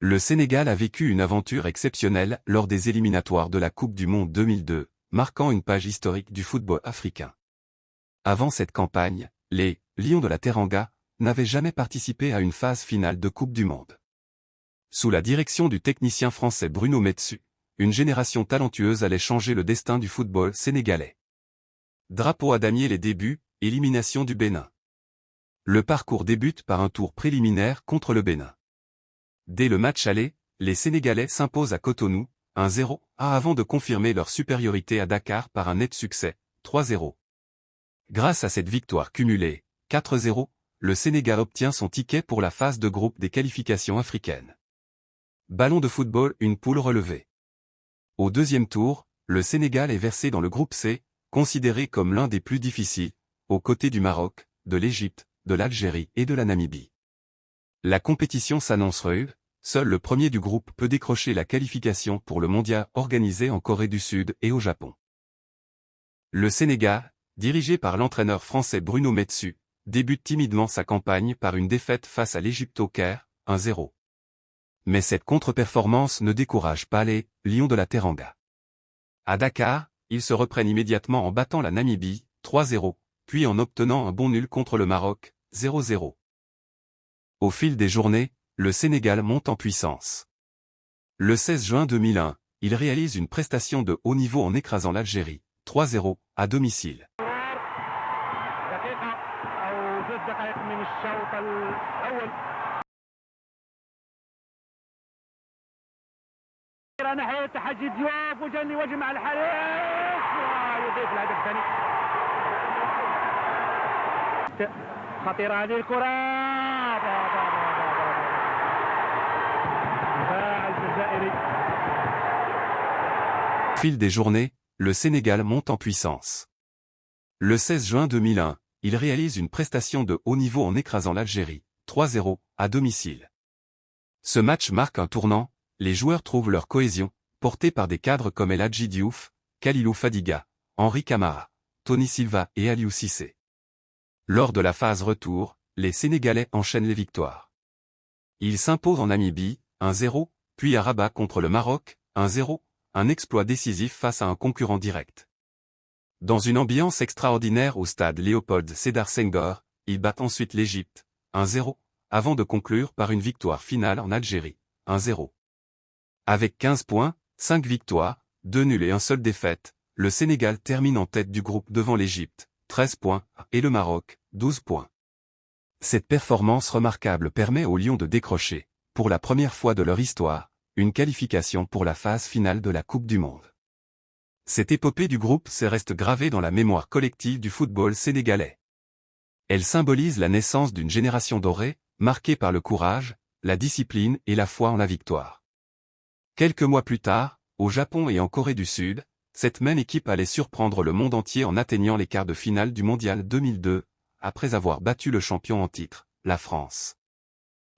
Le Sénégal a vécu une aventure exceptionnelle lors des éliminatoires de la Coupe du Monde 2002, marquant une page historique du football africain. Avant cette campagne, les Lions de la Teranga n'avaient jamais participé à une phase finale de Coupe du Monde. Sous la direction du technicien français Bruno Metsu, une génération talentueuse allait changer le destin du football sénégalais. Drapeau à damier les débuts, élimination du Bénin. Le parcours débute par un tour préliminaire contre le Bénin. Dès le match aller, les Sénégalais s'imposent à Cotonou, 1-0, avant de confirmer leur supériorité à Dakar par un net succès, 3-0. Grâce à cette victoire cumulée, 4-0, le Sénégal obtient son ticket pour la phase de groupe des qualifications africaines. Ballon de football, une poule relevée. Au deuxième tour, le Sénégal est versé dans le groupe C, considéré comme l'un des plus difficiles, aux côtés du Maroc, de l'Égypte, de l'Algérie et de la Namibie. La compétition s'annonce rude, seul le premier du groupe peut décrocher la qualification pour le mondial organisé en Corée du Sud et au Japon. Le Sénégal, dirigé par l'entraîneur français Bruno Metsu, débute timidement sa campagne par une défaite face à l'Égypte au Caire, 1-0. Mais cette contre-performance ne décourage pas les Lions de la Teranga. À Dakar, ils se reprennent immédiatement en battant la Namibie, 3-0, puis en obtenant un bon nul contre le Maroc, 0-0. Au fil des journées, le Sénégal monte en puissance. Le 16 juin 2001, il réalise une prestation de haut niveau en écrasant l'Algérie, 3-0, à domicile. Au fil des journées, le Sénégal monte en puissance. Le 16 juin 2001, il réalise une prestation de haut niveau en écrasant l'Algérie, 3-0, à domicile. Ce match marque un tournant, les joueurs trouvent leur cohésion, portés par des cadres comme El Hadji Diouf, Khalilou Fadiga, Henri Camara, Tony Silva et Aliou Cissé. Lors de la phase retour, les Sénégalais enchaînent les victoires. Ils s'imposent en Namibie, 1-0, puis à Rabat contre le Maroc, 1-0, un exploit décisif face à un concurrent direct. Dans une ambiance extraordinaire au stade Léopold Sédar Senghor, ils battent ensuite l'Égypte, 1-0, avant de conclure par une victoire finale en Algérie, 1-0. Avec 15 points, 5 victoires, 2 nuls et 1 seule défaite, le Sénégal termine en tête du groupe devant l'Égypte, 13 points, et le Maroc, 12 points. Cette performance remarquable permet aux Lions de décrocher, pour la première fois de leur histoire, une qualification pour la phase finale de la Coupe du Monde. Cette épopée du groupe C reste gravée dans la mémoire collective du football sénégalais. Elle symbolise la naissance d'une génération dorée, marquée par le courage, la discipline et la foi en la victoire. Quelques mois plus tard, au Japon et en Corée du Sud, cette même équipe allait surprendre le monde entier en atteignant les quarts de finale du Mondial 2002, après avoir battu le champion en titre, la France.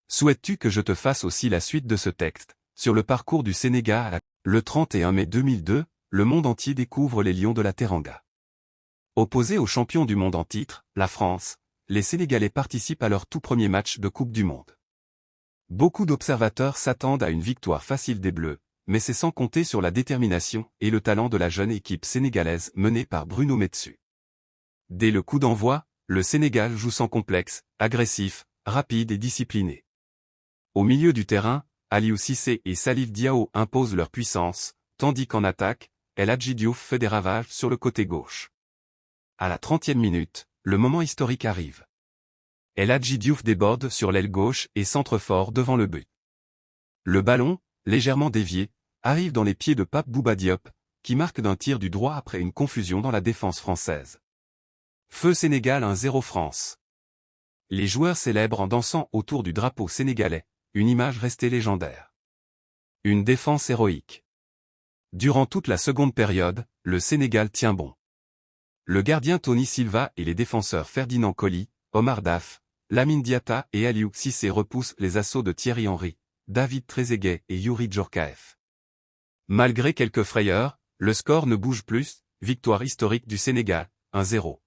Souhaites-tu que je te fasse aussi la suite de ce texte, sur le parcours du Sénégal? Le 31 mai 2002, le monde entier découvre les Lions de la Teranga. Opposés aux champions du monde en titre, la France, les Sénégalais participent à leur tout premier match de Coupe du Monde. Beaucoup d'observateurs s'attendent à une victoire facile des Bleus, mais c'est sans compter sur la détermination et le talent de la jeune équipe sénégalaise menée par Bruno Metsu. Dès le coup d'envoi, le Sénégal joue sans complexe, agressif, rapide et discipliné. Au milieu du terrain, Aliou Cissé et Salif Diao imposent leur puissance, tandis qu'en attaque, El Hadji Diouf fait des ravages sur le côté gauche. À la 30e minute, le moment historique arrive. El Hadji Diouf déborde sur l'aile gauche et centre fort devant le but. Le ballon, légèrement dévié, arrive dans les pieds de Pape Bouba Diop, qui marque d'un tir du droit après une confusion dans la défense française. Feu Sénégal 1-0 France. Les joueurs célèbrent en dansant autour du drapeau sénégalais, une image restée légendaire. Une défense héroïque. Durant toute la seconde période, le Sénégal tient bon. Le gardien Tony Silva et les défenseurs Ferdinand Coly, Omar Daf, Lamine Diatta et Aliou Cissé repoussent les assauts de Thierry Henry, David Trezeguet et Youri Djorkaeff. Malgré quelques frayeurs, le score ne bouge plus, victoire historique du Sénégal, 1-0.